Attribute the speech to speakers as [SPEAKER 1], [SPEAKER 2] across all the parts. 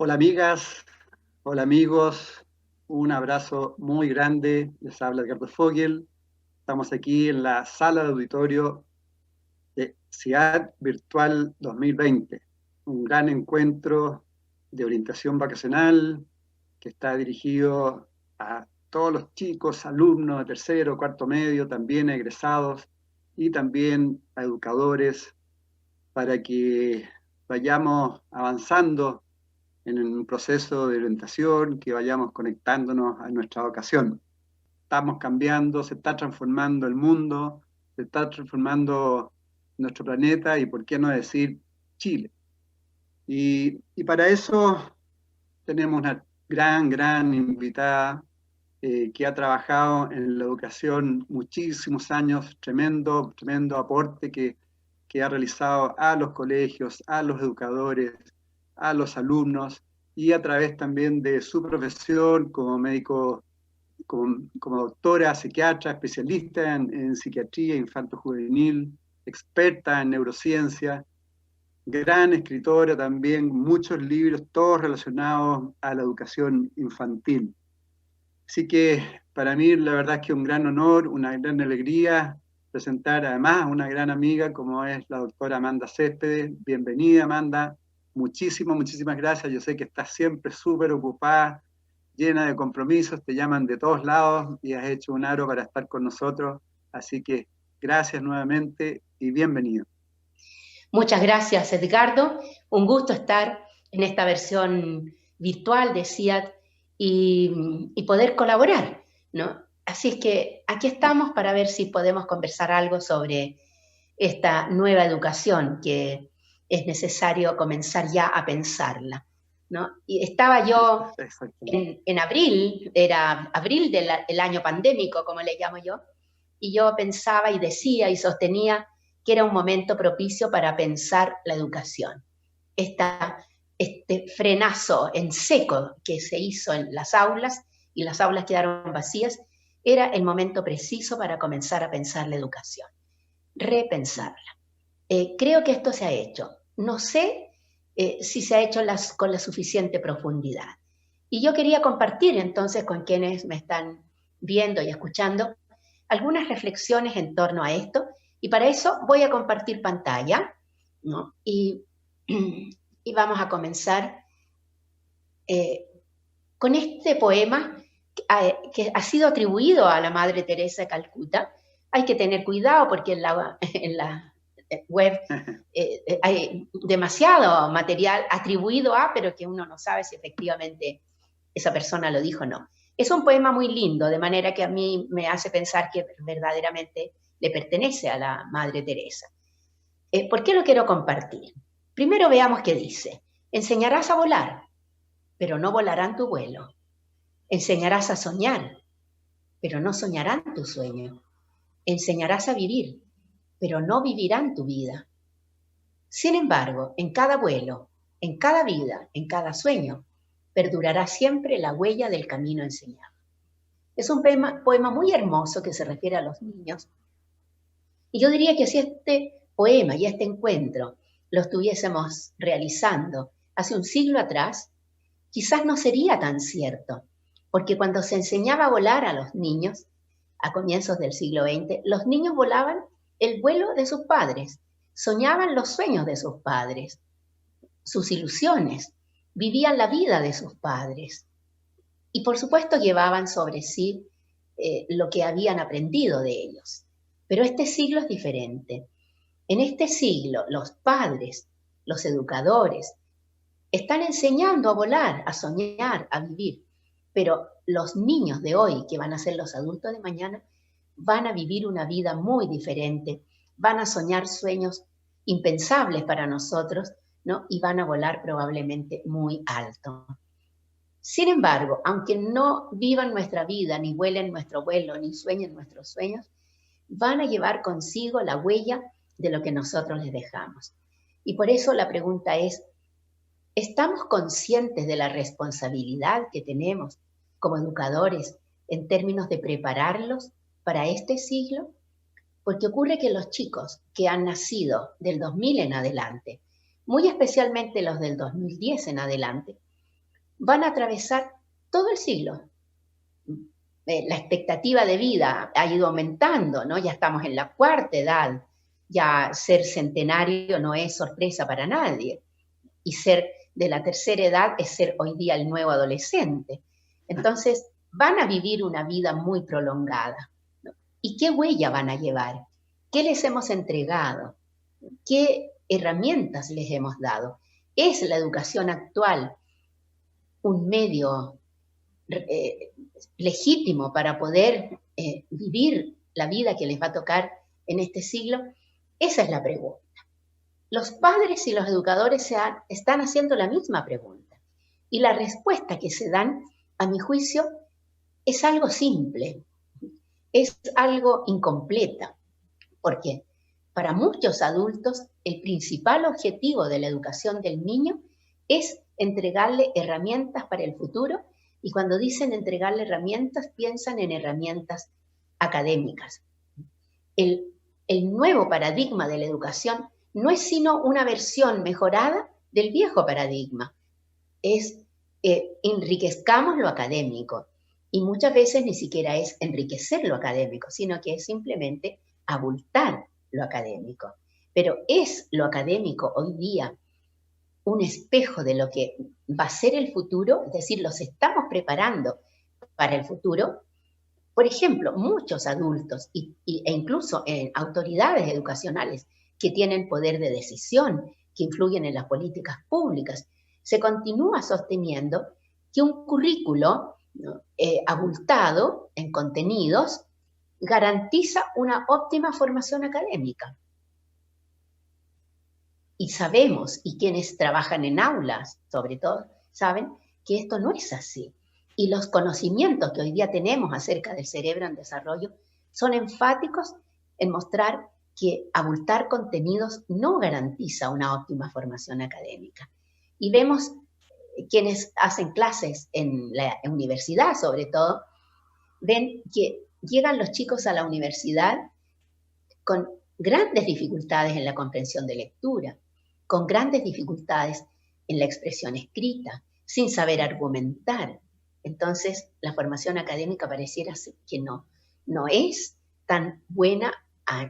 [SPEAKER 1] Hola amigas, hola amigos, un abrazo muy grande. Les habla Edgardo Fogel. Estamos aquí en la sala de auditorio de CIAD Virtual 2020, un gran encuentro de orientación vacacional que está dirigido a todos los chicos, alumnos de tercero, cuarto medio, también egresados y también a educadores para que vayamos avanzando en un proceso de orientación, que vayamos conectándonos a nuestra vocación. Estamos cambiando, se está transformando el mundo, se está transformando nuestro planeta y, por qué no decir, Chile. Y para eso tenemos una gran invitada que ha trabajado en la educación muchísimos años, tremendo aporte que ha realizado a los colegios, a los educadores, a los alumnos y a través también de su profesión como médico, como doctora, psiquiatra, especialista en psiquiatría infanto-juvenil, experta en neurociencia, gran escritora también, muchos libros, todos relacionados a la educación infantil. Así que para mí la verdad es que un gran honor, una gran alegría presentar además a una gran amiga como es la doctora Amanda Céspedes. Bienvenida, Amanda. Muchísimas gracias. Yo sé que estás siempre súper ocupada, llena de compromisos, te llaman de todos lados y has hecho un aro para estar con nosotros. Así que gracias nuevamente y bienvenido.
[SPEAKER 2] Muchas gracias, Edgardo. Un gusto estar en esta versión virtual de CIAD y poder colaborar, ¿no? Así es que aquí estamos para ver si podemos conversar algo sobre esta nueva educación que es necesario comenzar ya a pensarla, ¿no? Y estaba yo en abril, era abril del año pandémico, como le llamo yo, y yo pensaba y decía y sostenía que era un momento propicio para pensar la educación. Este frenazo en seco que se hizo en las aulas y las aulas quedaron vacías, era el momento preciso para comenzar a pensar la educación, repensarla. Creo que esto se ha hecho. No sé si se ha hecho con la suficiente profundidad. Y yo quería compartir entonces con quienes me están viendo y escuchando algunas reflexiones en torno a esto. Y para eso voy a compartir pantalla, ¿no? Y vamos a comenzar con este poema que ha sido atribuido a la Madre Teresa de Calcuta. Hay que tener cuidado porque en la web hay demasiado material atribuido a, pero que uno no sabe si efectivamente esa persona lo dijo o no. Es un poema muy lindo, de manera que a mí me hace pensar que verdaderamente le pertenece a la Madre Teresa. ¿Por qué lo quiero compartir? Primero veamos qué dice. Enseñarás a volar, pero no volarán tu vuelo. Enseñarás a soñar, pero no soñarán tu sueño. Enseñarás a vivir, pero no vivirán tu vida. Sin embargo, en cada vuelo, en cada vida, en cada sueño, perdurará siempre la huella del camino enseñado. Es un poema muy hermoso que se refiere a los niños. Y yo diría que si este poema y este encuentro lo estuviésemos realizando hace un siglo atrás, quizás no sería tan cierto, porque cuando se enseñaba a volar a los niños, a comienzos del siglo XX, los niños volaban el vuelo de sus padres, soñaban los sueños de sus padres, sus ilusiones, vivían la vida de sus padres y por supuesto llevaban sobre sí lo que habían aprendido de ellos. Pero este siglo es diferente. En este siglo los padres, los educadores, están enseñando a volar, a soñar, a vivir, pero los niños de hoy, que van a ser los adultos de mañana, van a vivir una vida muy diferente, van a soñar sueños impensables para nosotros, ¿no? Y van a volar probablemente muy alto. Sin embargo, aunque no vivan nuestra vida, ni vuelen nuestro vuelo, ni sueñen nuestros sueños, van a llevar consigo la huella de lo que nosotros les dejamos. Y por eso la pregunta es, ¿estamos conscientes de la responsabilidad que tenemos como educadores en términos de prepararlos para este siglo? Porque ocurre que los chicos que han nacido del 2000 en adelante, muy especialmente los del 2010 en adelante, van a atravesar todo el siglo. La expectativa de vida ha ido aumentando, ¿no? Ya estamos en la cuarta edad, ya ser centenario no es sorpresa para nadie, y ser de la tercera edad es ser hoy día el nuevo adolescente. Entonces, van a vivir una vida muy prolongada, ¿no? ¿Y qué huella van a llevar? ¿Qué les hemos entregado? ¿Qué herramientas les hemos dado? ¿Es la educación actual un medio legítimo para poder vivir la vida que les va a tocar en este siglo? Esa es la pregunta. Los padres y los educadores están haciendo la misma pregunta. Y la respuesta que se dan, a mi juicio, es algo simple, es algo incompleta. Porque para muchos adultos, el principal objetivo de la educación del niño es entregarle herramientas para el futuro, y cuando dicen entregarle herramientas, piensan en herramientas académicas. El nuevo paradigma de la educación no es sino una versión mejorada del viejo paradigma. Es enriquezcamos lo académico, y muchas veces ni siquiera es enriquecer lo académico, sino que es simplemente abultar lo académico. Pero ¿es lo académico hoy día un espejo de lo que va a ser el futuro? Es decir, ¿los estamos preparando para el futuro? Por ejemplo, muchos adultos e incluso autoridades educacionales que tienen poder de decisión, que influyen en las políticas públicas, se continúa sosteniendo que un currículo, ¿no?, abultado en contenidos garantiza una óptima formación académica. Y sabemos, y quienes trabajan en aulas, sobre todo, saben que esto no es así. Y los conocimientos que hoy día tenemos acerca del cerebro en desarrollo son enfáticos en mostrar que abultar contenidos no garantiza una óptima formación académica. Y vemos quienes hacen clases en la universidad, sobre todo, ven que llegan los chicos a la universidad con grandes dificultades en la comprensión de lectura, con grandes dificultades en la expresión escrita, sin saber argumentar. Entonces, la formación académica pareciera que no es tan buena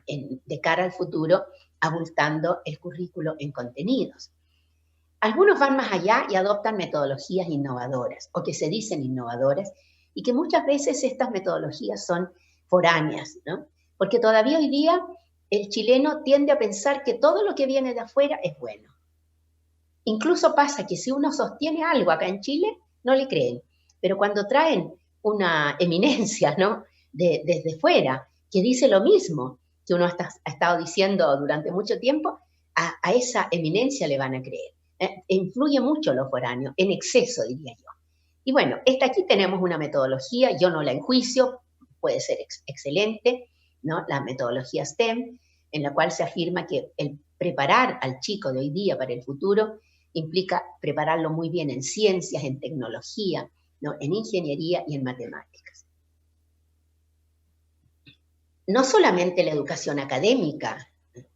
[SPEAKER 2] de cara al futuro, abultando el currículo en contenidos. Algunos van más allá y adoptan metodologías innovadoras, o que se dicen innovadoras, y que muchas veces estas metodologías son foráneas, ¿no? Porque todavía hoy día el chileno tiende a pensar que todo lo que viene de afuera es bueno. Incluso pasa que si uno sostiene algo acá en Chile, no le creen. Pero cuando traen una eminencia, ¿no?, desde fuera, que dice lo mismo que uno ha estado diciendo durante mucho tiempo, a esa eminencia le van a creer. Influye mucho lo foráneo, en exceso, diría yo. Y bueno, aquí tenemos una metodología, yo no la enjuicio, puede ser excelente, ¿no?, la metodología STEM, en la cual se afirma que el preparar al chico de hoy día para el futuro implica prepararlo muy bien en ciencias, en tecnología, ¿no?, en ingeniería y en matemáticas. No solamente la educación académica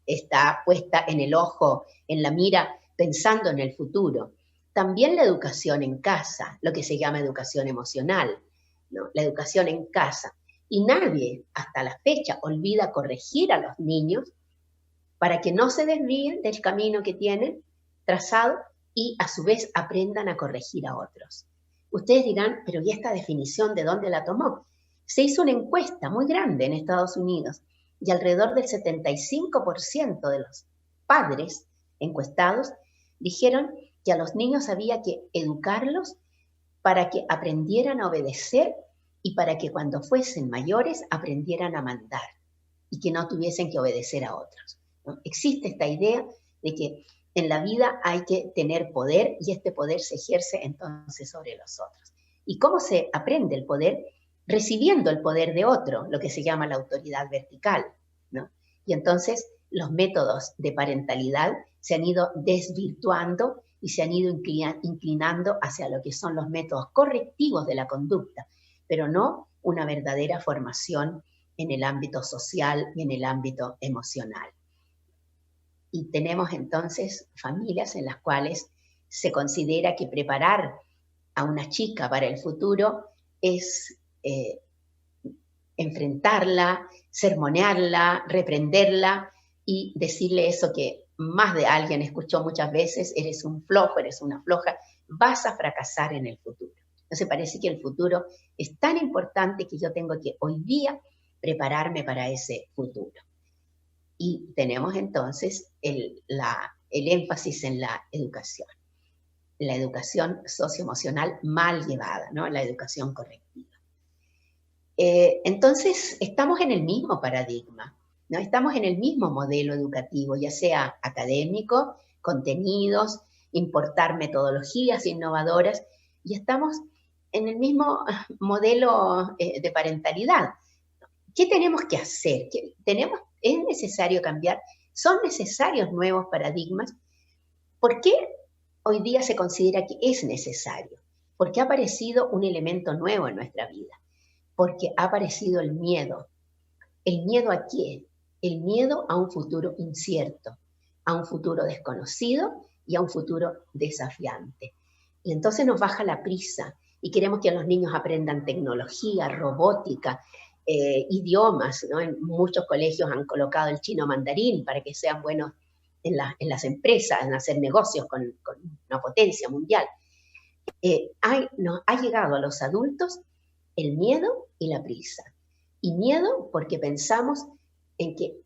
[SPEAKER 2] está puesta en el ojo, en la mira, pensando en el futuro. También la educación en casa, lo que se llama educación emocional, ¿no?, la educación en casa. Y nadie, hasta la fecha, olvida corregir a los niños para que no se desvíen del camino que tienen trazado y, a su vez, aprendan a corregir a otros. Ustedes dirán, pero ¿y esta definición de dónde la tomó? Se hizo una encuesta muy grande en Estados Unidos y alrededor del 75% de los padres encuestados dijeron que a los niños había que educarlos para que aprendieran a obedecer y para que cuando fuesen mayores aprendieran a mandar y que no tuviesen que obedecer a otros, ¿no? Existe esta idea de que en la vida hay que tener poder y este poder se ejerce entonces sobre los otros. ¿Y cómo se aprende el poder? Recibiendo el poder de otro, lo que se llama la autoridad vertical, ¿no? Y entonces los métodos de parentalidad se han ido desvirtuando y se han ido inclinando hacia lo que son los métodos correctivos de la conducta, pero no una verdadera formación en el ámbito social y en el ámbito emocional. Y tenemos entonces familias en las cuales se considera que preparar a una chica para el futuro es enfrentarla, sermonearla, reprenderla y decirle eso que más de alguien escuchó muchas veces: eres un flojo, eres una floja, vas a fracasar en el futuro. Entonces parece que el futuro es tan importante que yo tengo que hoy día prepararme para ese futuro. Y tenemos entonces el énfasis en la educación socioemocional mal llevada, ¿no? La educación correctiva. Entonces, estamos en el mismo paradigma, ¿no? Estamos en el mismo modelo educativo, ya sea académico, contenidos, importar metodologías innovadoras, y estamos en el mismo modelo de parentalidad. ¿Qué tenemos que hacer? ¿Es necesario cambiar? ¿Son necesarios nuevos paradigmas? ¿Por qué hoy día se considera que es necesario? Porque ha aparecido un elemento nuevo en nuestra vida. Porque ha aparecido el miedo. ¿El miedo a qué? El miedo a un futuro incierto, a un futuro desconocido y a un futuro desafiante. Y entonces nos baja la prisa y queremos que los niños aprendan tecnología, robótica, idiomas, ¿no? En muchos colegios han colocado el chino mandarín para que sean buenos en las empresas, en hacer negocios con una potencia mundial. Ha llegado a los adultos el miedo y la prisa. Y miedo porque pensamos en que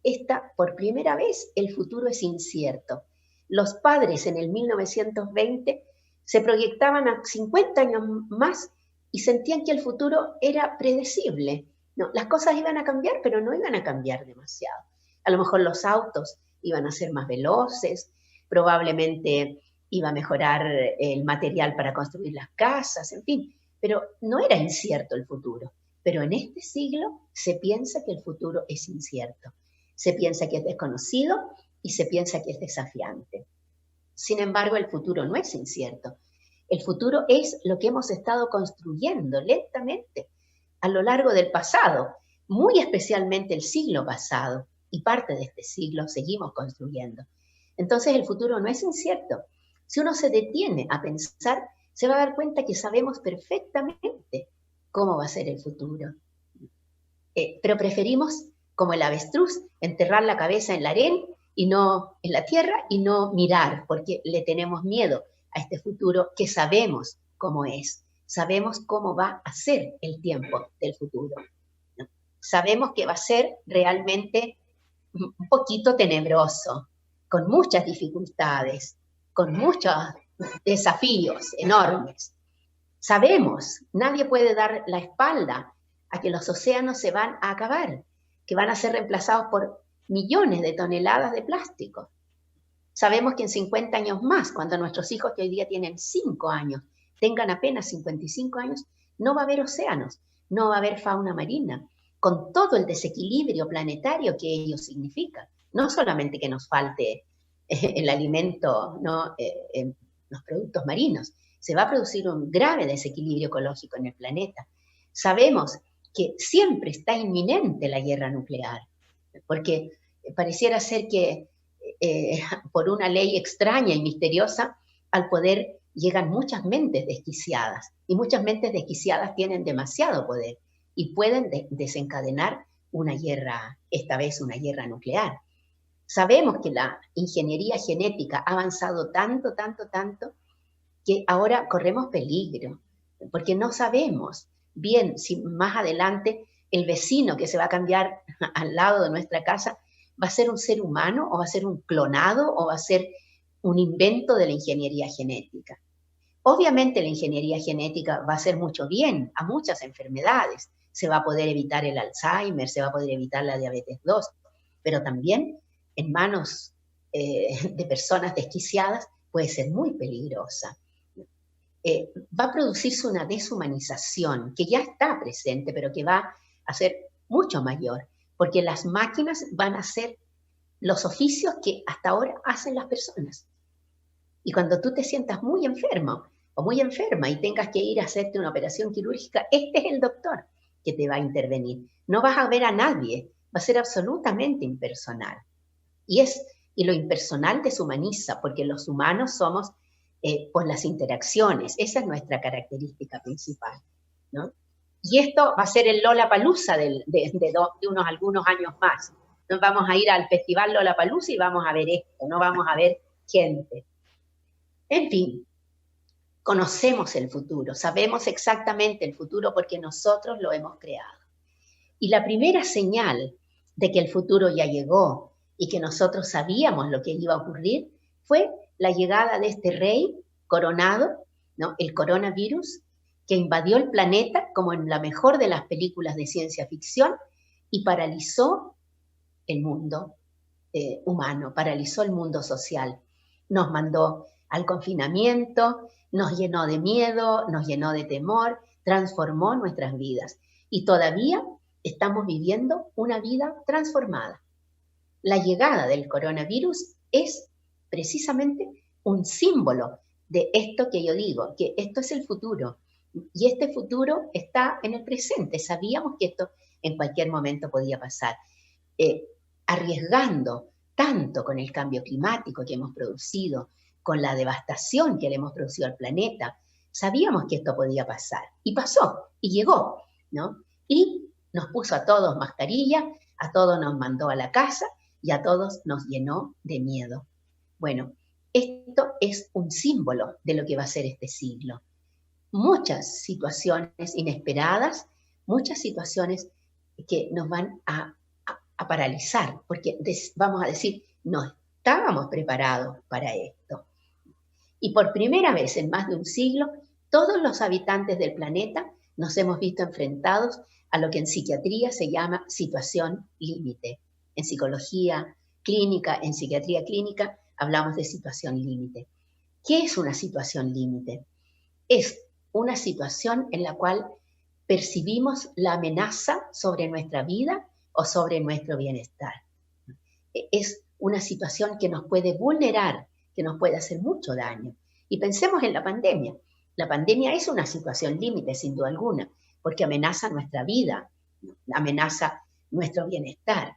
[SPEAKER 2] por primera vez el futuro es incierto. Los padres en el 1920 se proyectaban a 50 años más y sentían que el futuro era predecible. No, las cosas iban a cambiar, pero no iban a cambiar demasiado. A lo mejor los autos iban a ser más veloces, probablemente iba a mejorar el material para construir las casas, en fin, pero no era incierto el futuro. Pero en este siglo se piensa que el futuro es incierto, se piensa que es desconocido y se piensa que es desafiante. Sin embargo, el futuro no es incierto. El futuro es lo que hemos estado construyendo lentamente a lo largo del pasado, muy especialmente el siglo pasado, y parte de este siglo seguimos construyendo. Entonces el futuro no es incierto. Si uno se detiene a pensar, se va a dar cuenta que sabemos perfectamente cómo va a ser el futuro. Pero preferimos, como el avestruz, enterrar la cabeza en la arena y no en la tierra y no mirar, porque le tenemos miedo a este futuro que sabemos cómo es. Sabemos cómo va a ser el tiempo del futuro. Sabemos que va a ser realmente un poquito tenebroso, con muchas dificultades, con muchos desafíos enormes. Sabemos, nadie puede dar la espalda a que los océanos se van a acabar, que van a ser reemplazados por millones de toneladas de plástico. Sabemos que en 50 años más, cuando nuestros hijos que hoy día tienen 5 años, tengan apenas 55 años, no va a haber océanos, no va a haber fauna marina, con todo el desequilibrio planetario que ello significa. No solamente que nos falte el alimento, ¿no? Los productos marinos, se va a producir un grave desequilibrio ecológico en el planeta. Sabemos que siempre está inminente la guerra nuclear, porque pareciera ser que por una ley extraña y misteriosa, al poder llegan muchas mentes desquiciadas, y muchas mentes desquiciadas tienen demasiado poder y pueden desencadenar una guerra, esta vez una guerra nuclear. Sabemos que la ingeniería genética ha avanzado tanto, que ahora corremos peligro, porque no sabemos bien si más adelante el vecino que se va a cambiar al lado de nuestra casa va a ser un ser humano, o va a ser un clonado, o va a ser un invento de la ingeniería genética. Obviamente la ingeniería genética va a hacer mucho bien a muchas enfermedades. Se va a poder evitar el Alzheimer, se va a poder evitar la diabetes 2, pero también en manos de personas desquiciadas puede ser muy peligrosa. Va a producirse una deshumanización que ya está presente, pero que va a ser mucho mayor, porque las máquinas van a hacer los oficios que hasta ahora hacen las personas. Y cuando tú te sientas muy enfermo o muy enferma y tengas que ir a hacerte una operación quirúrgica, este es el doctor que te va a intervenir. No vas a ver a nadie, va a ser absolutamente impersonal. Y lo impersonal deshumaniza, porque los humanos somos por las interacciones. Esa es nuestra característica principal, ¿no? Y esto va a ser el Lollapalooza de unos algunos años más. Nos vamos a ir al festival Lollapalooza y vamos a ver esto, no vamos a ver gente. En fin, conocemos el futuro, sabemos exactamente el futuro porque nosotros lo hemos creado. Y la primera señal de que el futuro ya llegó y que nosotros sabíamos lo que iba a ocurrir fue la llegada de este rey coronado, ¿no? El coronavirus, que invadió el planeta como en la mejor de las películas de ciencia ficción y paralizó el mundo humano, paralizó el mundo social. Nos mandó al confinamiento, nos llenó de miedo, nos llenó de temor, transformó nuestras vidas. Y todavía estamos viviendo una vida transformada. La llegada del coronavirus es precisamente un símbolo de esto que yo digo, que esto es el futuro. Y este futuro está en el presente. Sabíamos que esto en cualquier momento podía pasar. Arriesgando tanto con el cambio climático que hemos producido, con la devastación que le hemos producido al planeta, sabíamos que esto podía pasar. Y pasó, y llegó, ¿no? Y nos puso a todos mascarilla, a todos nos mandó a la casa y a todos nos llenó de miedo. Bueno, esto es un símbolo de lo que va a ser este siglo. Muchas situaciones inesperadas, muchas situaciones que nos van a paralizar, porque vamos a decir, no estábamos preparados para esto. Y por primera vez en más de un siglo, todos los habitantes del planeta nos hemos visto enfrentados a lo que en psiquiatría se llama situación límite. En psicología clínica, en psiquiatría clínica, hablamos de situación límite. ¿Qué es una situación límite? Es una situación en la cual percibimos la amenaza sobre nuestra vida o sobre nuestro bienestar. Es una situación que nos puede vulnerar, que nos puede hacer mucho daño. Y pensemos en la pandemia. La pandemia es una situación límite, sin duda alguna, porque amenaza nuestra vida, amenaza nuestro bienestar.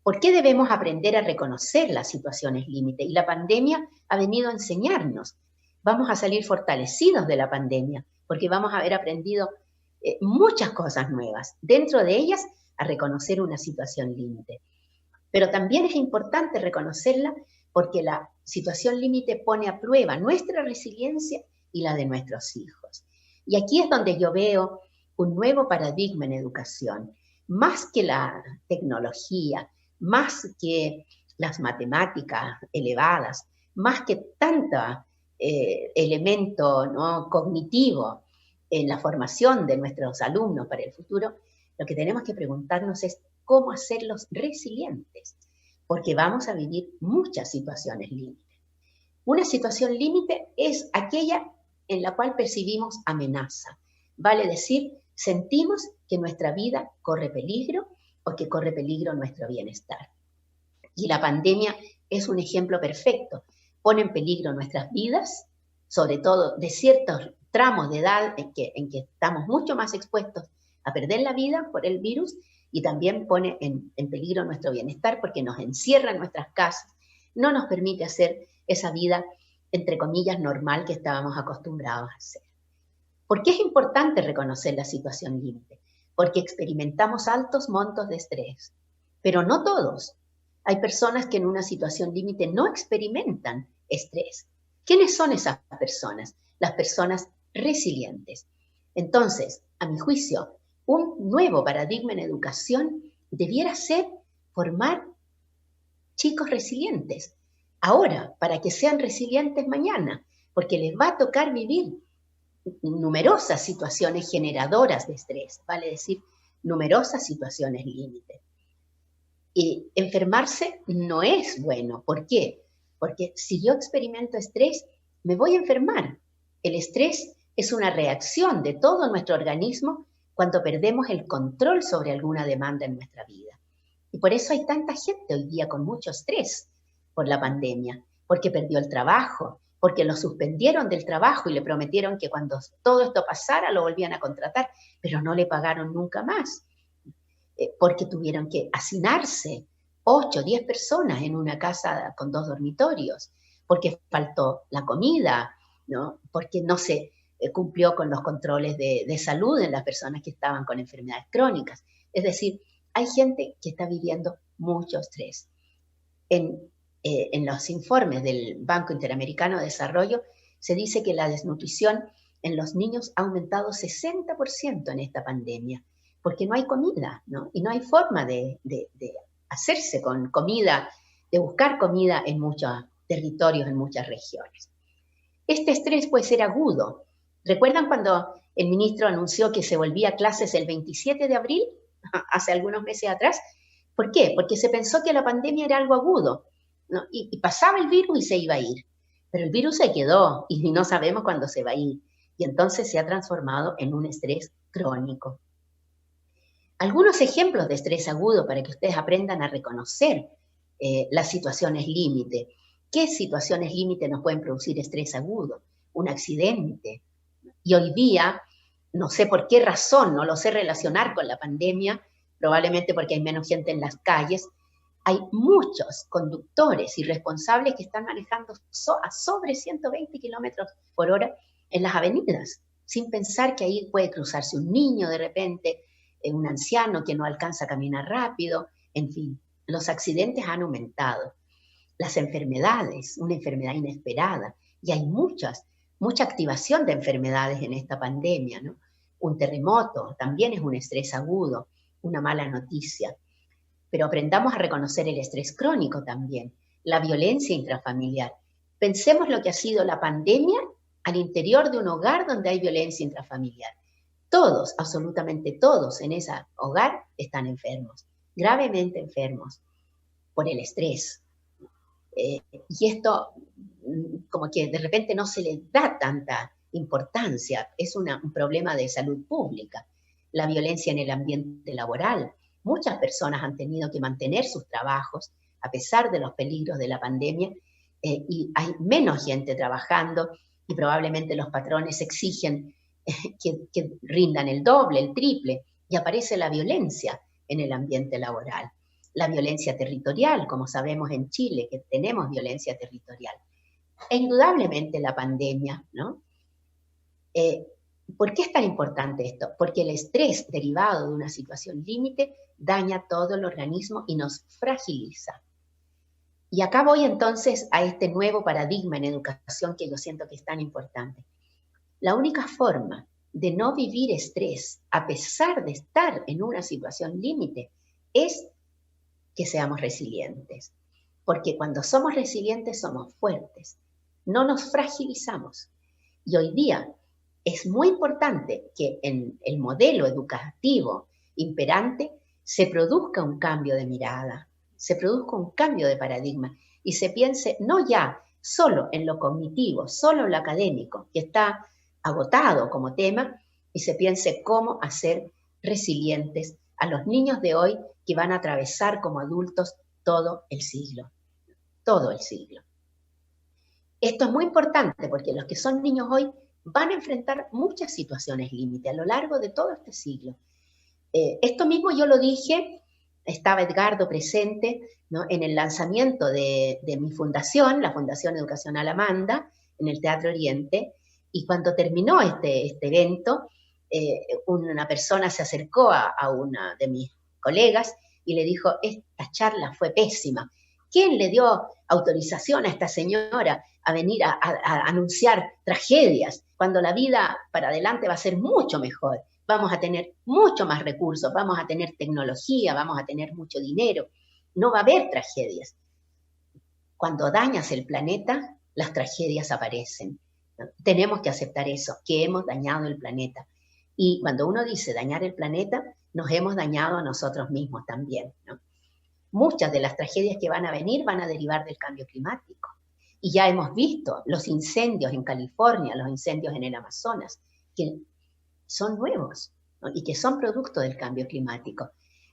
[SPEAKER 2] ¿Por qué debemos aprender a reconocer las situaciones límite? Y la pandemia ha venido a enseñarnos. Vamos a salir fortalecidos de la pandemia, porque vamos a haber aprendido muchas cosas nuevas. Dentro de ellas, a reconocer una situación límite. Pero también es importante reconocerla porque la situación límite pone a prueba nuestra resiliencia y la de nuestros hijos. Y aquí es donde yo veo un nuevo paradigma en educación. Más que la tecnología, más que las matemáticas elevadas, más que tanto elemento, ¿no?, cognitivo en la formación de nuestros alumnos para el futuro, lo que tenemos que preguntarnos es cómo hacerlos resilientes, porque vamos a vivir muchas situaciones límite. Una situación límite es aquella en la cual percibimos amenaza. Vale decir, sentimos que nuestra vida corre peligro o que corre peligro nuestro bienestar. Y la pandemia es un ejemplo perfecto. Pone en peligro nuestras vidas, sobre todo de ciertos tramos de edad en que estamos mucho más expuestos a perder la vida por el virus, y también pone en peligro nuestro bienestar porque nos encierra en nuestras casas, no nos permite hacer esa vida, entre comillas, normal que estábamos acostumbrados a hacer. ¿Por qué es importante reconocer la situación límite? Porque experimentamos altos montos de estrés, pero no todos. Hay personas que en una situación límite no experimentan estrés. ¿Quiénes son esas personas? Las personas resilientes. Entonces, a mi juicio, un nuevo paradigma en educación debiera ser formar chicos resilientes ahora, para que sean resilientes mañana, porque les va a tocar vivir numerosas situaciones generadoras de estrés, vale decir, numerosas situaciones límite. Y enfermarse no es bueno. ¿Por qué? Porque si yo experimento estrés, me voy a enfermar. El estrés es una reacción de todo nuestro organismo cuando perdemos el control sobre alguna demanda en nuestra vida. Y por eso hay tanta gente hoy día con mucho estrés por la pandemia, porque perdió el trabajo, porque lo suspendieron del trabajo y le prometieron que cuando todo esto pasara lo volvían a contratar, pero no le pagaron nunca más, porque tuvieron que hacinarse 8 o 10 personas en una casa con 2 dormitorios, porque faltó la comida, ¿no? Porque no se cumplió con los controles de salud en las personas que estaban con enfermedades crónicas. Es decir, hay gente que está viviendo mucho estrés. En los informes del Banco Interamericano de Desarrollo se dice que la desnutrición en los niños ha aumentado 60% en esta pandemia, porque no hay comida, ¿no? Y no hay forma de hacerse con comida, de buscar comida en muchos territorios, en muchas regiones. Este estrés puede ser agudo. ¿Recuerdan cuando el ministro anunció que se volvía a clases el 27 de abril, hace algunos meses atrás? ¿Por qué? Porque se pensó que la pandemia era algo agudo, ¿no? Y pasaba el virus y se iba a ir. Pero el virus se quedó y no sabemos cuándo se va a ir. Y entonces se ha transformado en un estrés crónico. Algunos ejemplos de estrés agudo para que ustedes aprendan a reconocer las situaciones límite. ¿Qué situaciones límite nos pueden producir estrés agudo? Un accidente. Y hoy día, no sé por qué razón, no lo sé relacionar con la pandemia, probablemente porque hay menos gente en las calles, hay muchos conductores irresponsables que están manejando a sobre 120 kilómetros por hora en las avenidas, sin pensar que ahí puede cruzarse un niño de repente, un anciano que no alcanza a caminar rápido, en fin, los accidentes han aumentado. Las enfermedades, una enfermedad inesperada, y hay mucha activación de enfermedades en esta pandemia, ¿no? Un terremoto también es un estrés agudo, una mala noticia. Pero aprendamos a reconocer el estrés crónico también, la violencia intrafamiliar. Pensemos lo que ha sido la pandemia al interior de un hogar donde hay violencia intrafamiliar. Todos, absolutamente todos en ese hogar están enfermos, gravemente enfermos por el estrés. Y esto como que de repente no se le da tanta importancia, es un problema de salud pública. La violencia en el ambiente laboral. Muchas personas han tenido que mantener sus trabajos a pesar de los peligros de la pandemia y hay menos gente trabajando y probablemente los patrones exigen que rindan el doble, el triple, y aparece la violencia en el ambiente laboral. La violencia territorial, como sabemos en Chile, que tenemos violencia territorial. E indudablemente la pandemia, ¿no? ¿Por qué es tan importante esto? Porque el estrés derivado de una situación límite daña todo el organismo y nos fragiliza. Y acá voy entonces a este nuevo paradigma en educación que yo siento que es tan importante. La única forma de no vivir estrés a pesar de estar en una situación límite es que seamos resilientes. Porque cuando somos resilientes somos fuertes, no nos fragilizamos. Y hoy día es muy importante que en el modelo educativo imperante se produzca un cambio de mirada, se produzca un cambio de paradigma y se piense no ya solo en lo cognitivo, solo en lo académico, que está agotado como tema, y se piense cómo hacer resilientes a los niños de hoy que van a atravesar como adultos todo el siglo. Todo el siglo. Esto es muy importante porque los que son niños hoy van a enfrentar muchas situaciones límite a lo largo de todo este siglo. Esto mismo yo lo dije, estaba Edgardo presente, ¿no?, en el lanzamiento de mi fundación, la Fundación Educacional Amanda, en el Teatro Oriente, y cuando terminó este evento, una persona se acercó a una de mis colegas y le dijo, esta charla fue pésima. ¿Quién le dio autorización a esta señora a venir a anunciar tragedias cuando la vida para adelante va a ser mucho mejor? Vamos a tener mucho más recursos, vamos a tener tecnología, vamos a tener mucho dinero. No va a haber tragedias. Cuando dañas el planeta, las tragedias aparecen. Tenemos que aceptar eso, que hemos dañado el planeta. Y cuando uno dice dañar el planeta, nos hemos dañado a nosotros mismos también, ¿no? Muchas de las tragedias que van a venir van a derivar del cambio climático. Y ya hemos visto los incendios en California, los incendios en el Amazonas, que son nuevos, ¿no?, y que son producto del cambio climático.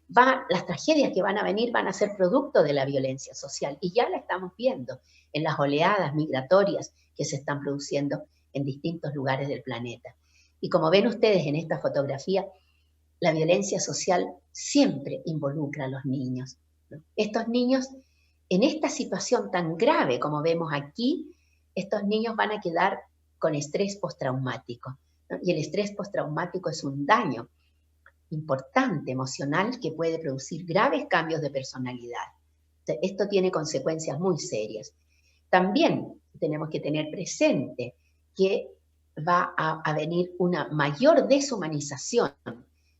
[SPEAKER 2] Las tragedias que van a venir van a ser producto de la violencia social, y ya la estamos viendo en las oleadas migratorias que se están produciendo en distintos lugares del planeta. Y como ven ustedes en esta fotografía, la violencia social siempre involucra a los niños, ¿no? Estos niños, en esta situación tan grave como vemos aquí, estos niños van a quedar con estrés postraumático, ¿no? Y el estrés postraumático es un daño importante emocional que puede producir graves cambios de personalidad. Esto tiene consecuencias muy serias. También tenemos que tener presente que va a venir una mayor deshumanización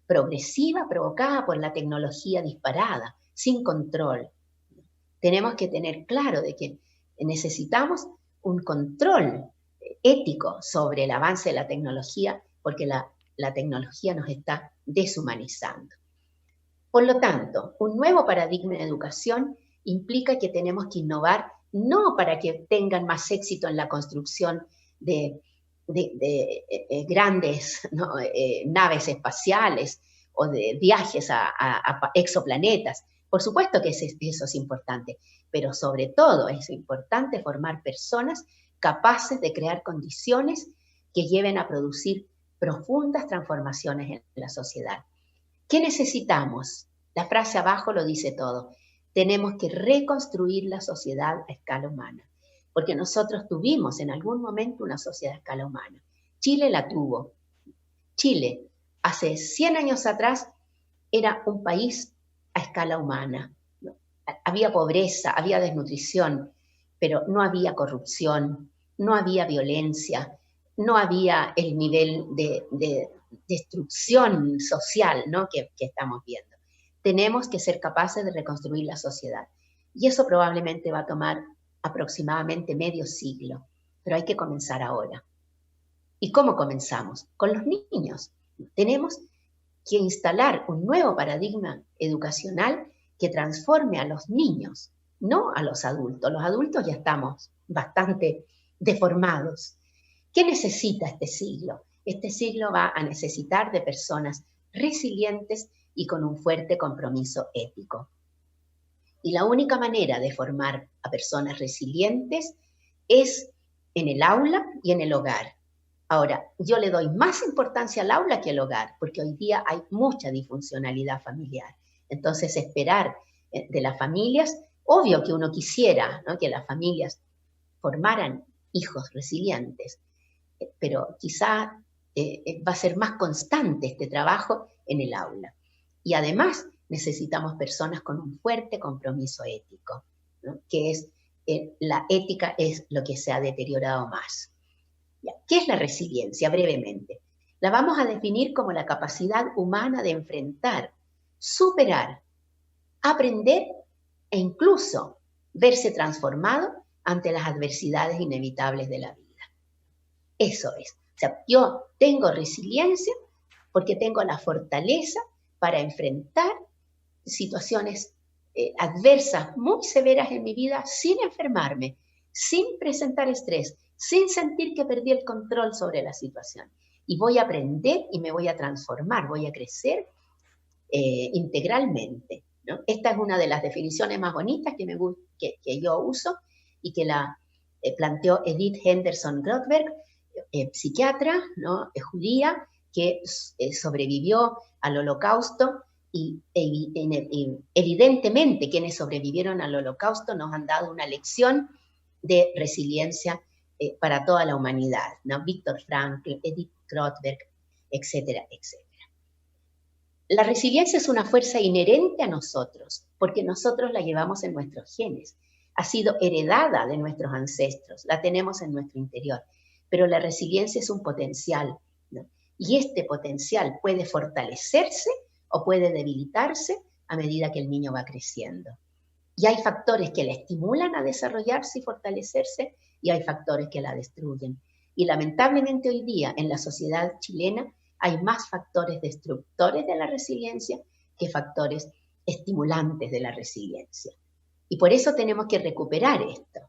[SPEAKER 2] progresiva provocada por la tecnología disparada, sin control. Tenemos que tener claro de que necesitamos un control ético sobre el avance de la tecnología, porque la tecnología nos está deshumanizando. Por lo tanto, un nuevo paradigma de educación implica que tenemos que innovar no para que tengan más éxito en la construcción de grandes, ¿no? Naves espaciales o de viajes a exoplanetas. Por supuesto que eso es importante, pero sobre todo es importante formar personas capaces de crear condiciones que lleven a producir profundas transformaciones en la sociedad. ¿Qué necesitamos? La frase abajo lo dice todo. Tenemos que reconstruir la sociedad a escala humana, porque nosotros tuvimos en algún momento una sociedad a escala humana. Chile la tuvo. Chile, hace 100 años atrás, era un país a escala humana. Había pobreza, había desnutrición, pero no había corrupción, no había violencia, no había el nivel de destrucción social, ¿no? que estamos viendo. Tenemos que ser capaces de reconstruir la sociedad. Y eso probablemente va a tomar aproximadamente medio siglo, pero hay que comenzar ahora. ¿Y cómo comenzamos? Con los niños. Tenemos que instalar un nuevo paradigma educacional que transforme a los niños, no a los adultos. Los adultos ya estamos bastante deformados. ¿Qué necesita este siglo? Este siglo va a necesitar de personas resilientes y con un fuerte compromiso ético. Y la única manera de formar a personas resilientes es en el aula y en el hogar. Ahora, yo le doy más importancia al aula que al hogar, porque hoy día hay mucha disfuncionalidad familiar. Entonces, esperar de las familias, obvio que uno quisiera, ¿no?, que las familias formaran hijos resilientes, pero quizá va a ser más constante este trabajo en el aula. Y además necesitamos personas con un fuerte compromiso ético, ¿no?, que es, la ética es lo que se ha deteriorado más. ¿Qué es la resiliencia? Brevemente. La vamos a definir como la capacidad humana de enfrentar, superar, aprender e incluso verse transformado ante las adversidades inevitables de la vida. Eso es. O sea, yo tengo resiliencia porque tengo la fortaleza para enfrentar situaciones adversas muy severas en mi vida sin enfermarme, sin presentar estrés, sin sentir que perdí el control sobre la situación. Y voy a aprender y me voy a transformar, voy a crecer integralmente, ¿no? Esta es una de las definiciones más bonitas que yo uso y que la planteó Edith Henderson Grothberg, psiquiatra, ¿no?, judía, que sobrevivió al Holocausto y evidentemente quienes sobrevivieron al Holocausto nos han dado una lección de resiliencia para toda la humanidad, ¿no? Viktor Frankl, Edith Grothberg, etcétera, etcétera. La resiliencia es una fuerza inherente a nosotros, porque nosotros la llevamos en nuestros genes. Ha sido heredada de nuestros ancestros, la tenemos en nuestro interior. Pero la resiliencia es un potencial, ¿no? Y este potencial puede fortalecerse o puede debilitarse a medida que el niño va creciendo. Y hay factores que la estimulan a desarrollarse y fortalecerse, y hay factores que la destruyen. Y lamentablemente hoy día en la sociedad chilena hay más factores destructores de la resiliencia que factores estimulantes de la resiliencia. Y por eso tenemos que recuperar esto.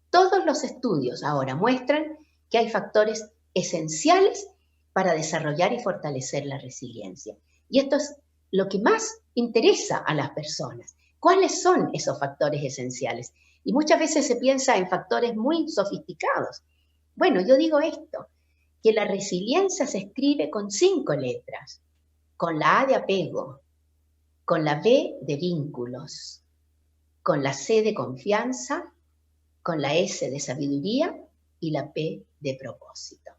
[SPEAKER 2] Todos los estudios ahora muestran que hay factores esenciales para desarrollar y fortalecer la resiliencia. Y esto es lo que más interesa a las personas. ¿Cuáles son esos factores esenciales? Y muchas veces se piensa en factores muy sofisticados. Bueno, yo digo esto, que la resiliencia se escribe con 5 letras, con la A de apego, con la B de vínculos, con la C de confianza, con la S de sabiduría y la P de propósito.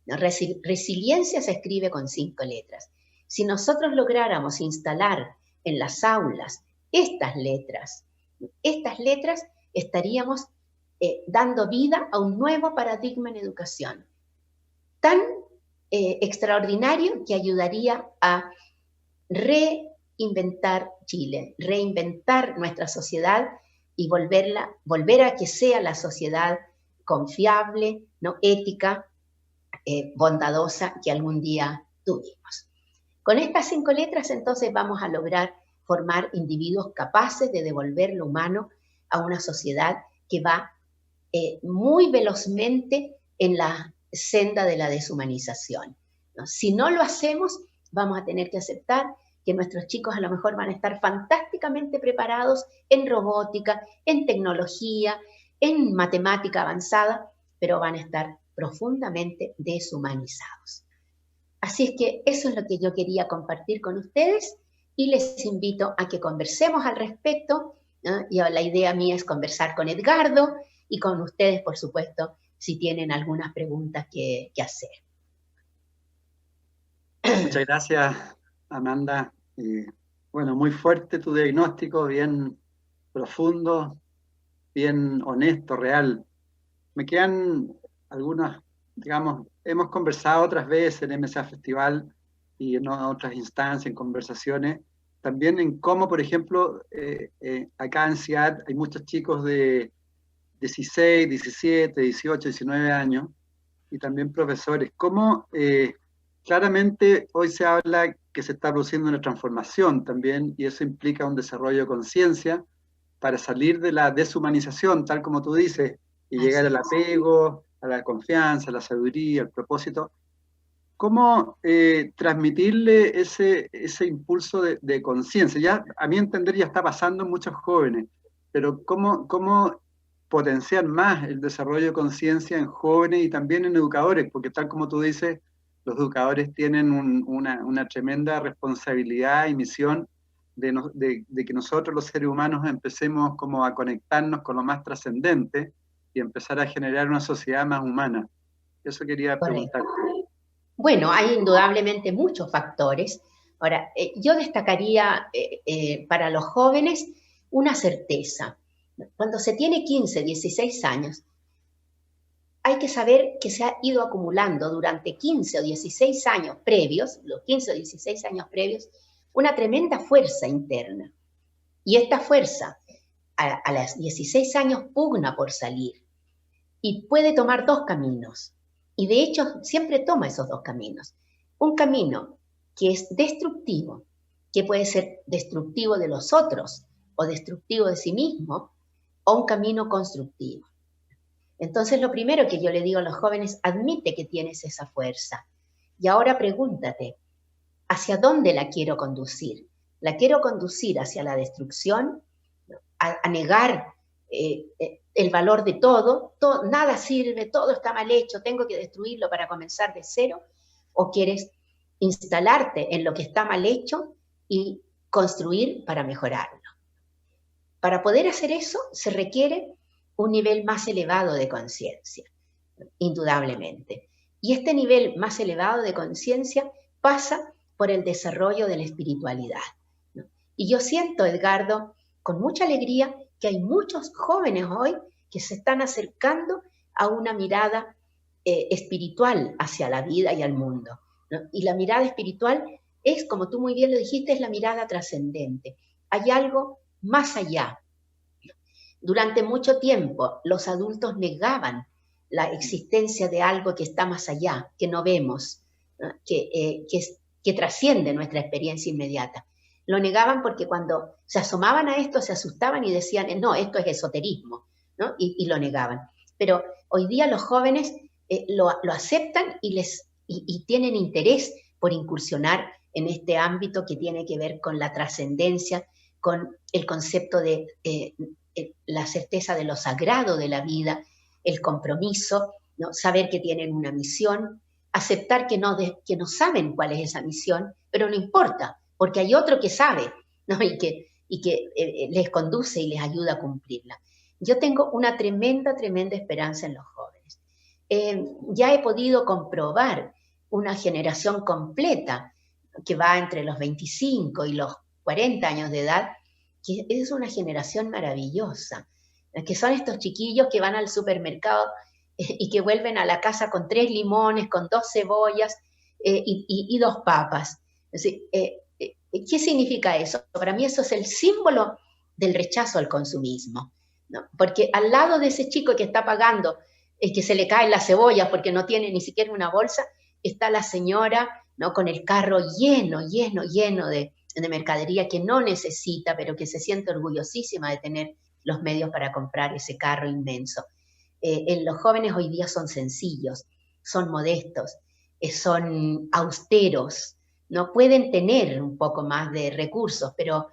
[SPEAKER 2] Resiliencia se escribe con 5 letras. Si nosotros lográramos instalar en las aulas estas letras estaríamos dando vida a un nuevo paradigma en educación, tan extraordinario que ayudaría a reinventar Chile, reinventar nuestra sociedad y volver a que sea la sociedad confiable, ¿no? Ética, bondadosa que algún día tuvimos. Con estas 5 letras entonces vamos a lograr formar individuos capaces de devolver lo humano a una sociedad que va muy velozmente en la senda de la deshumanización, ¿no? Si no lo hacemos, vamos a tener que aceptar que nuestros chicos a lo mejor van a estar fantásticamente preparados en robótica, en tecnología, en matemática avanzada, pero van a estar profundamente deshumanizados. Así es que eso es lo que yo quería compartir con ustedes y les invito a que conversemos al respecto, ¿no? Y la idea mía es conversar con Edgardo y con ustedes, por supuesto, si tienen algunas preguntas que hacer.
[SPEAKER 1] Muchas gracias, Amanda. Bueno, muy fuerte tu diagnóstico, bien profundo, bien honesto, real. Me quedan algunas, digamos, hemos conversado otras veces en MSA Festival y en otras instancias, en conversaciones, también en cómo, por ejemplo, acá en CIAD hay muchos chicos de 16, 17, 18, 19 años, y también profesores. Cómo claramente hoy se habla que se está produciendo una transformación también, y eso implica un desarrollo de conciencia para salir de la deshumanización, tal como tú dices, y llegar al apego, a la confianza, a la sabiduría, al propósito. ¿Cómo transmitirle ese impulso de conciencia? Ya, a mi entender, ya está pasando en muchos jóvenes, pero ¿cómo potenciar más el desarrollo de conciencia en jóvenes y también en educadores? Porque tal como tú dices, los educadores tienen una tremenda responsabilidad y misión de que nosotros los seres humanos empecemos como a conectarnos con lo más trascendente y empezar a generar una sociedad más humana. Eso quería preguntarte.
[SPEAKER 2] Bueno, hay indudablemente muchos factores. Ahora, yo destacaría para los jóvenes una certeza. Cuando se tiene 15, 16 años, hay que saber que se ha ido acumulando durante 15 o 16 años previos, los 15 o 16 años previos, una tremenda fuerza interna. Y esta fuerza a los 16 años pugna por salir y puede tomar 2 caminos. Y de hecho siempre toma esos 2 caminos. Un camino que es destructivo, que puede ser destructivo de los otros o destructivo de sí mismo, o un camino constructivo. Entonces lo primero que yo le digo a los jóvenes, admite que tienes esa fuerza. Y ahora pregúntate, ¿hacia dónde la quiero conducir? ¿La quiero conducir hacia la destrucción? ¿A negar el valor de todo? Nada sirve, todo está mal hecho, tengo que destruirlo para comenzar de cero? ¿O quieres instalarte en lo que está mal hecho y construir para mejorarlo? Para poder hacer eso se requiere un nivel más elevado de conciencia, indudablemente. Y este nivel más elevado de conciencia pasa por el desarrollo de la espiritualidad, ¿no? Y yo siento, Edgardo, con mucha alegría, que hay muchos jóvenes hoy que se están acercando a una mirada espiritual hacia la vida y al mundo, ¿no? Y la mirada espiritual es, como tú muy bien lo dijiste, es la mirada trascendente. Hay algo más allá. Durante mucho tiempo los adultos negaban la existencia de algo que está más allá, que no vemos, ¿no? Que trasciende nuestra experiencia inmediata. Lo negaban porque cuando se asomaban a esto se asustaban y decían, no, esto es esoterismo, ¿no? Y lo negaban. Pero hoy día los jóvenes lo aceptan y tienen interés por incursionar en este ámbito que tiene que ver con la trascendencia, con el concepto de la certeza de lo sagrado de la vida, el compromiso, ¿no? Saber que tienen una misión, aceptar que no saben cuál es esa misión, pero no importa, porque hay otro que sabe, ¿no? y que les conduce y les ayuda a cumplirla. Yo tengo una tremenda esperanza en los jóvenes. ya he podido comprobar una generación completa que va entre los 25 y los 40 años de edad, que es una generación maravillosa, que son estos chiquillos que van al supermercado y que vuelven a la casa con 3 limones, con 2 cebollas y 2 papas. Es decir, ¿qué significa eso? Para mí eso es el símbolo del rechazo al consumismo, ¿no? Porque al lado de ese chico que está pagando, que se le caen las cebollas porque no tiene ni siquiera una bolsa, está la señora, ¿no? Con el carro lleno de mercadería que no necesita, pero que se siente orgullosísima de tener los medios para comprar ese carro inmenso. Los jóvenes hoy día son sencillos, son modestos, son austeros, no pueden tener un poco más de recursos, pero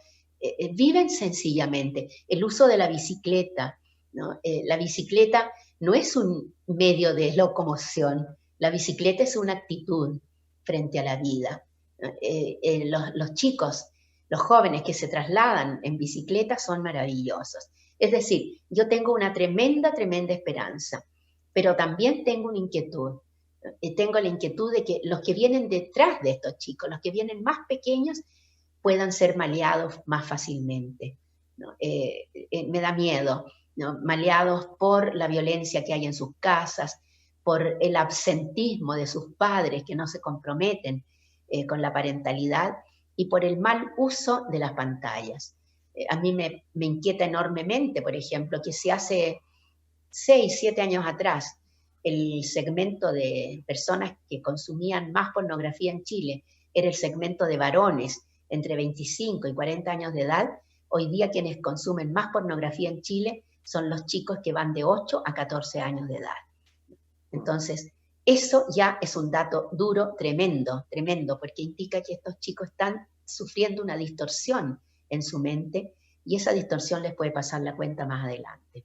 [SPEAKER 2] viven sencillamente. El uso de la bicicleta, ¿no? La bicicleta no es un medio de locomoción, la bicicleta es una actitud frente a la vida. Los chicos, los jóvenes que se trasladan en bicicleta son maravillosos. Es decir, yo tengo una tremenda esperanza, pero también tengo una inquietud. Tengo la inquietud de que los que vienen detrás de estos chicos, los que vienen más pequeños, puedan ser maleados más fácilmente, ¿no? Me da miedo, ¿no? Maleados por la violencia que hay en sus casas, por el absentismo de sus padres que no se comprometen con la parentalidad y por el mal uso de las pantallas. A mí me inquieta enormemente, por ejemplo, que si hace 6, 7 años atrás el segmento de personas que consumían más pornografía en Chile era el segmento de varones entre 25 y 40 años de edad, hoy día quienes consumen más pornografía en Chile son los chicos que van de 8 a 14 años de edad. Entonces, eso ya es un dato duro, tremendo, porque indica que estos chicos están sufriendo una distorsión en su mente y esa distorsión les puede pasar la cuenta más adelante.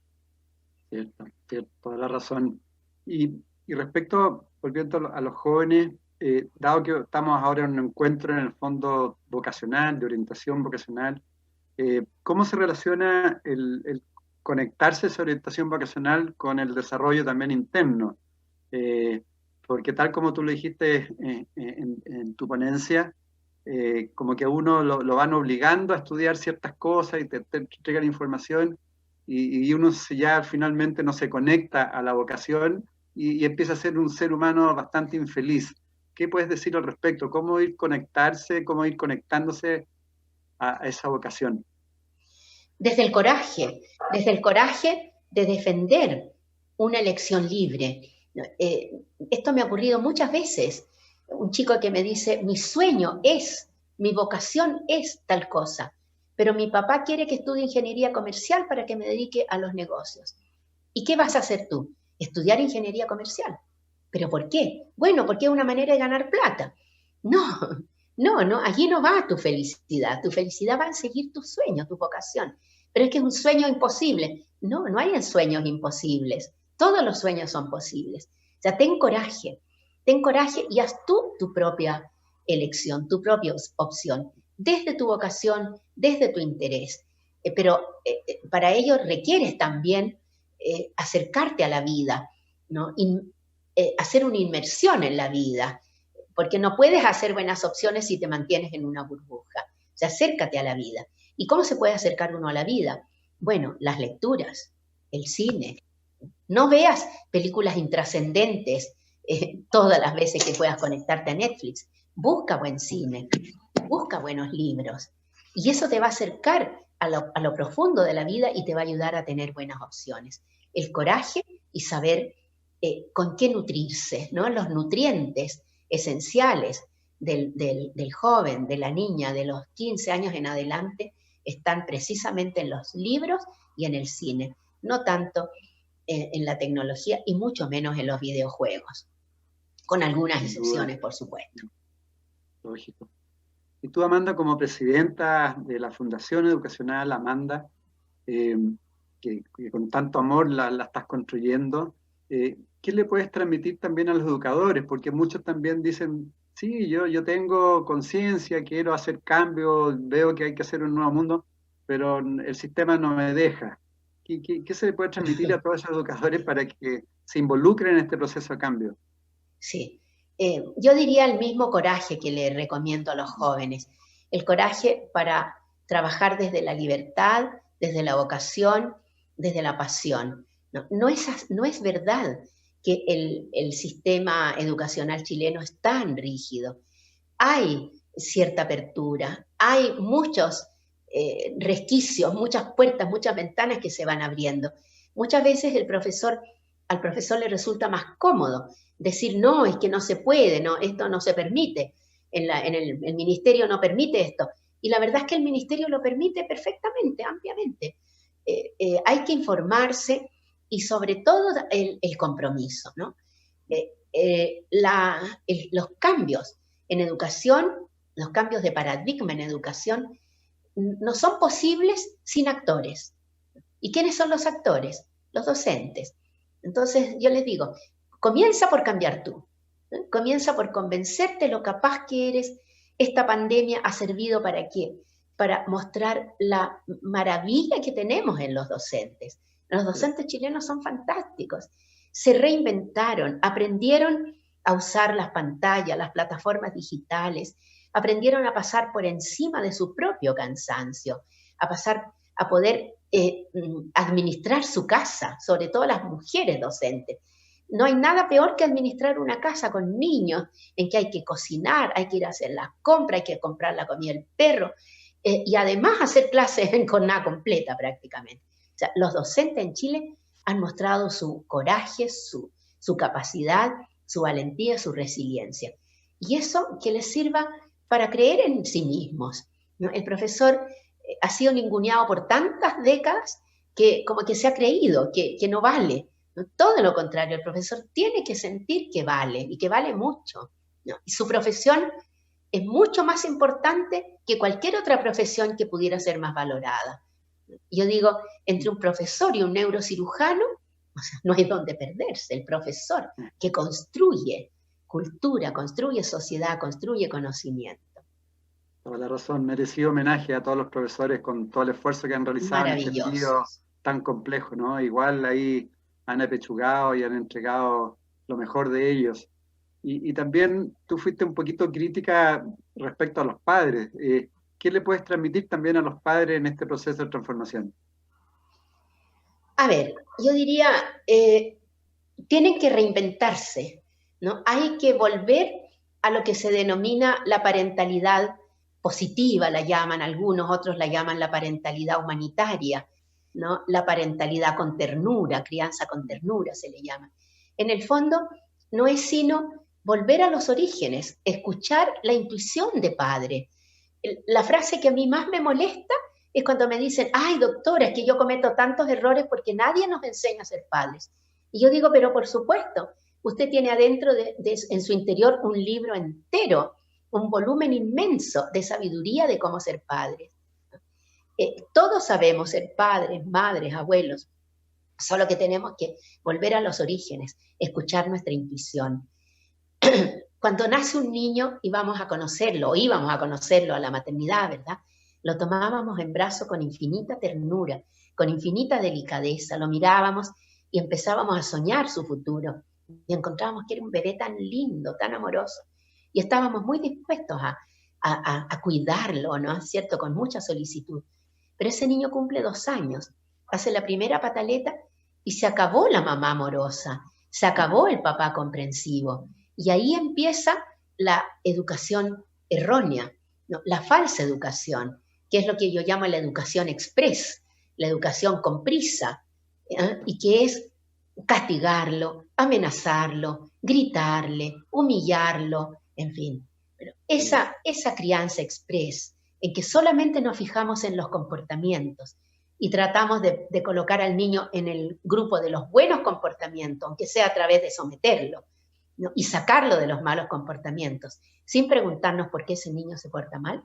[SPEAKER 1] Cierto, toda la razón. Y respecto, volviendo a los jóvenes, dado que estamos ahora en un encuentro en el fondo vocacional, de orientación vocacional, ¿cómo se relaciona el conectarse esa orientación vocacional con el desarrollo también interno? Porque tal como tú lo dijiste en tu ponencia, como que a uno lo van obligando a estudiar ciertas cosas y te entregan información y uno ya finalmente no se conecta a la vocación y empieza a ser un ser humano bastante infeliz. ¿Qué puedes decir al respecto? ¿Cómo ir conectándose a esa vocación?
[SPEAKER 2] Desde el coraje de defender una elección libre. Esto me ha ocurrido muchas veces. Un chico que me dice, mi vocación es tal cosa, pero mi papá quiere que estudie ingeniería comercial para que me dedique a los negocios. ¿Y qué vas a hacer tú? Estudiar ingeniería comercial. ¿Pero por qué? Bueno, porque es una manera de ganar plata. No, allí no va tu felicidad va en seguir tu sueño, tu vocación. Pero es que es un sueño imposible. No hay sueños imposibles. Todos los sueños son posibles. O sea, ten coraje y haz tú tu propia elección, tu propia opción, desde tu vocación, desde tu interés. Pero para ello requieres también acercarte a la vida, ¿no? Hacer una inmersión en la vida, porque no puedes hacer buenas opciones si te mantienes en una burbuja. O sea, acércate a la vida. ¿Y cómo se puede acercar uno a la vida? Bueno, las lecturas, el cine. No veas películas intrascendentes todas las veces que puedas conectarte a Netflix. Busca buen cine, busca buenos libros. Y eso te va a acercar a lo profundo de la vida y te va a ayudar a tener buenas opciones. El coraje y saber con qué nutrirse, ¿no? Los nutrientes esenciales del joven, de la niña, de los 15 años en adelante, están precisamente en los libros y en el cine, no tanto en la tecnología y mucho menos en los videojuegos, con algunas excepciones, por supuesto.
[SPEAKER 1] Lógico. Y tú, Amanda, como presidenta de la Fundación Educacional Amanda, que con tanto amor la estás construyendo, ¿qué le puedes transmitir también a los educadores? Porque muchos también dicen, sí, yo tengo conciencia, quiero hacer cambios, veo que hay que hacer un nuevo mundo, pero el sistema no me deja. ¿Qué se le puede transmitir a todos esos educadores para que se involucren en este proceso de cambio?
[SPEAKER 2] Sí, yo diría el mismo coraje que le recomiendo a los jóvenes, el coraje para trabajar desde la libertad, desde la vocación, desde la pasión. No es verdad que el sistema educacional chileno es tan rígido. Hay cierta apertura, hay muchos resquicios, muchas puertas, muchas ventanas que se van abriendo. Muchas veces al profesor le resulta más cómodo decir, no, es que no se puede, no, esto no se permite, el ministerio no permite esto. Y la verdad es que el ministerio lo permite perfectamente, ampliamente. Hay que informarse y sobre todo el compromiso, ¿no? Los cambios en educación, los cambios de paradigma en educación, no son posibles sin actores. ¿Y quiénes son los actores? Los docentes. Entonces yo les digo, comienza por cambiar tú, ¿eh? Comienza por convencerte lo capaz que eres. Esta pandemia ha servido ¿para qué? Para mostrar la maravilla que tenemos en los docentes. Los docentes chilenos son fantásticos. Se reinventaron, aprendieron a usar las pantallas, las plataformas digitales, aprendieron a pasar por encima de su propio cansancio, a poder administrar su casa, sobre todo las mujeres docentes. No hay nada peor que administrar una casa con niños en que hay que cocinar, hay que ir a hacer las compras, hay que comprar la comida del perro y además hacer clases en jornada completa prácticamente. O sea, los docentes en Chile han mostrado su coraje, su capacidad, su valentía, su resiliencia. Y eso que les sirva para creer en sí mismos, ¿no? El profesor ha sido ninguneado por tantas décadas que como que se ha creído que no vale. ¿No? Todo lo contrario, el profesor tiene que sentir que vale y que vale mucho, ¿no? Y su profesión es mucho más importante que cualquier otra profesión que pudiera ser más valorada. Yo digo, entre un profesor y un neurocirujano, o sea, no hay dónde perderse. El profesor que construye cultura, construye sociedad, construye conocimiento.
[SPEAKER 1] Toda la razón, merecido homenaje a todos los profesores con todo el esfuerzo que han realizado en este periodo
[SPEAKER 2] Maravilloso.
[SPEAKER 1] tan complejo, ¿no? Igual ahí han apechugado y han entregado lo mejor de ellos. Y también tú fuiste un poquito crítica respecto a los padres. ¿Qué le puedes transmitir también a los padres en este proceso de transformación?
[SPEAKER 2] A ver, yo diría, tienen que reinventarse, ¿no? Hay que volver a lo que se denomina la parentalidad positiva, la llaman algunos, otros la llaman la parentalidad humanitaria, ¿no? La parentalidad con ternura, crianza con ternura se le llama. En el fondo, no es sino volver a los orígenes, escuchar la intuición de padre. La frase que a mí más me molesta es cuando me dicen, ay doctora, es que yo cometo tantos errores porque nadie nos enseña a ser padres. Y yo digo, pero por supuesto, usted tiene adentro en su interior un libro entero, un volumen inmenso de sabiduría de cómo ser padres. Todos sabemos ser padres, madres, abuelos, solo que tenemos que volver a los orígenes, escuchar nuestra intuición. Cuando nace un niño íbamos a conocerlo a la maternidad, ¿verdad? Lo tomábamos en brazos con infinita ternura, con infinita delicadeza, lo mirábamos y empezábamos a soñar su futuro. Y encontrábamos que era un bebé tan lindo, tan amoroso. Y estábamos muy dispuestos a cuidarlo, ¿no es cierto? Con mucha solicitud. Pero ese niño cumple 2 años, hace la primera pataleta y se acabó la mamá amorosa, se acabó el papá comprensivo. Y ahí empieza la educación errónea, ¿no? La falsa educación, que es lo que yo llamo la educación express, la educación con prisa, y que es castigarlo, amenazarlo, gritarle, humillarlo, en fin. Pero esa crianza express, en que solamente nos fijamos en los comportamientos y tratamos de colocar al niño en el grupo de los buenos comportamientos, aunque sea a través de someterlo, ¿no? Y sacarlo de los malos comportamientos, sin preguntarnos por qué ese niño se porta mal,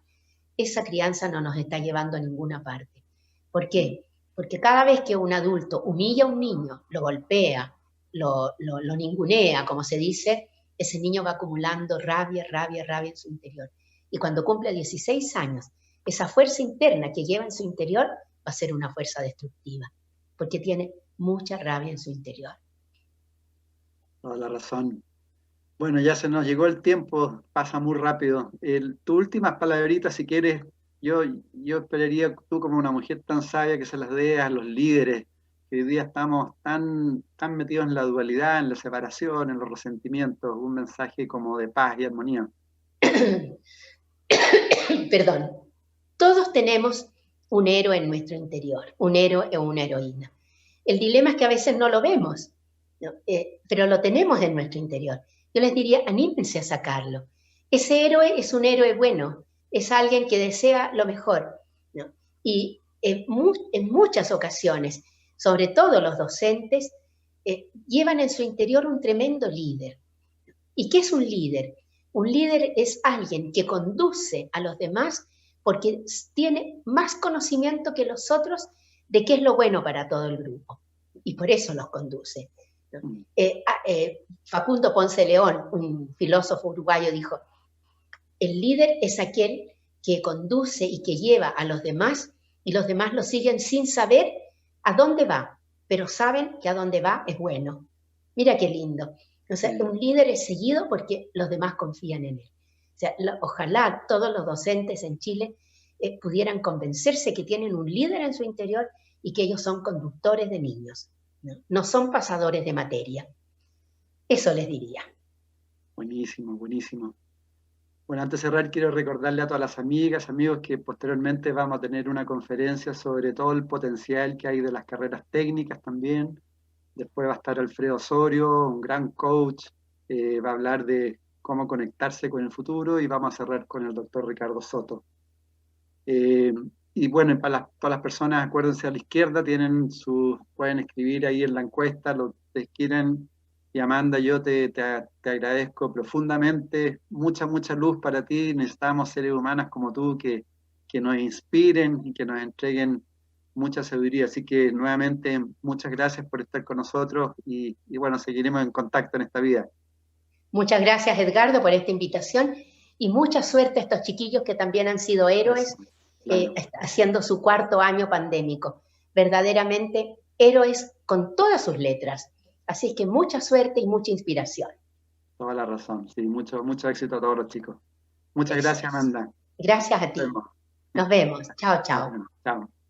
[SPEAKER 2] esa crianza no nos está llevando a ninguna parte. ¿Por qué? Porque cada vez que un adulto humilla a un niño, lo golpea, lo ningunea, como se dice, ese niño va acumulando rabia en su interior. Y cuando cumple 16 años, esa fuerza interna que lleva en su interior va a ser una fuerza destructiva. porque tiene mucha rabia en su interior.
[SPEAKER 1] Toda la razón. Bueno, ya se nos llegó el tiempo, pasa muy rápido. Tu últimas palabritas, si quieres, yo esperaría tú como una mujer tan sabia que se las dé a los líderes, que hoy día estamos tan metidos en la dualidad, en la separación, en los resentimientos, un mensaje como de paz y armonía.
[SPEAKER 2] Perdón. Todos tenemos un héroe en nuestro interior, un héroe o una heroína. El dilema es que a veces no lo vemos, ¿no? Pero lo tenemos en nuestro interior. Yo les diría, anímense a sacarlo. Ese héroe es un héroe bueno, es alguien que desea lo mejor, ¿no? Y en muchas ocasiones, sobre todo los docentes, llevan en su interior un tremendo líder. ¿Y qué es un líder? Un líder es alguien que conduce a los demás porque tiene más conocimiento que los otros de qué es lo bueno para todo el grupo. Y por eso los conduce. Facundo Ponce León, un filósofo uruguayo, dijo, el líder es aquel que conduce y que lleva a los demás y los demás lo siguen sin saber a dónde va, pero saben que a dónde va es bueno. Mira qué lindo. O sea, un líder es seguido porque los demás confían en él. O sea, ojalá todos los docentes en Chile pudieran convencerse que tienen un líder en su interior y que ellos son conductores de niños, ¿no? No son pasadores de materia. Eso les diría.
[SPEAKER 1] Buenísimo, buenísimo. Bueno, antes de cerrar, quiero recordarle a todas las amigas, amigos, que posteriormente vamos a tener una conferencia sobre todo el potencial que hay de las carreras técnicas también. Después va a estar Alfredo Osorio, un gran coach, va a hablar de cómo conectarse con el futuro y vamos a cerrar con el doctor Ricardo Soto. Y bueno, para todas las personas, acuérdense a la izquierda, pueden escribir ahí en la encuesta lo que quieran. Y Amanda, yo te agradezco profundamente, mucha luz para ti. Necesitamos seres humanos como tú que nos inspiren y que nos entreguen mucha sabiduría. Así que nuevamente, muchas gracias por estar con nosotros y bueno, seguiremos en contacto en esta vida.
[SPEAKER 2] Muchas gracias, Edgardo, por esta invitación y mucha suerte a estos chiquillos que también han sido héroes haciendo su 4º año pandémico. Verdaderamente héroes con todas sus letras. Así que mucha suerte y mucha inspiración.
[SPEAKER 1] Toda la razón, sí, mucho éxito a todos los chicos. Muchas gracias, Amanda.
[SPEAKER 2] Gracias a ti. Nos vemos. Chao, chao.
[SPEAKER 1] Chao.